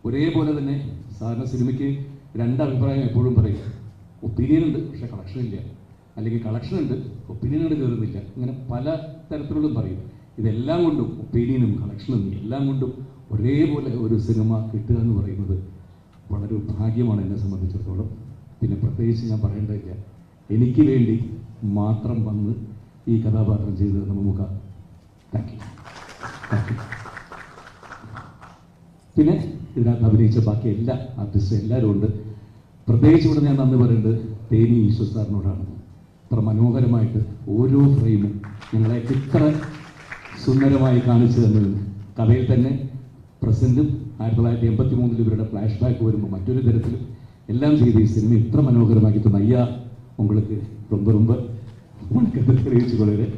ഒരേപോലെ തന്നെ സാധാരണ സിനിമയ്ക്ക് രണ്ടഭിപ്രായം എപ്പോഴും പറയും. ഒപ്പീനിയൻ ഉണ്ട്, പക്ഷേ കളക്ഷൻ ഇല്ല, അല്ലെങ്കിൽ കളക്ഷൻ ഉണ്ട്, ഒപ്പീനിയനുകൾ കയറുന്നില്ല. ഇങ്ങനെ പല തരത്തിലും പറയും. ഇതെല്ലാം കൊണ്ടും, ഒപ്പീനിയനും കളക്ഷനും എല്ലാം കൊണ്ടും ഒരേപോലെ ഒരു സിനിമ കിട്ടുക എന്ന് പറയുന്നത് വളരെ ഭാഗ്യമാണ് എന്നെ സംബന്ധിച്ചിടത്തോളം. പിന്നെ പ്രത്യേകിച്ച് ഞാൻ പറയേണ്ടതില്ല, എനിക്ക് വേണ്ടി മാത്രം വന്ന് ഈ കഥാപാത്രം ചെയ്ത് മമ്മൂക്ക, താങ്ക് യു. പിന്നെ ഇതിനകത്ത് അഭിനയിച്ച ബാക്കി എല്ലാ ആർട്ടിസ്റ്റും എല്ലാവരും ഉണ്ട്. പ്രത്യേകിച്ച് ഇവിടെ ഞാൻ നന്ദി പറയുന്നത് തേനി ഈശ്വർ സാറിനോടാണ്. ഇത്ര മനോഹരമായിട്ട് ഓരോ ഫ്രെയിമും ഞങ്ങളെ ഇത്ര സുന്ദരമായി കാണിച്ചു തന്നതിന്. കഥയിൽ തന്നെ പ്രസൻറ്റും 1983 ഇവരുടെ ഫ്ലാഷ് ബാക്ക് വരുമ്പോൾ മറ്റൊരു തരത്തിലും എല്ലാം ചെയ്ത് ഈ സിനിമ ഇത്ര മനോഹരമാക്കി തന്ന അയ്യാ உங்களுக்கு ரொம்ப ரொம்ப வணக்கத்தை தெரிவித்துக் கொள்கிறேன்.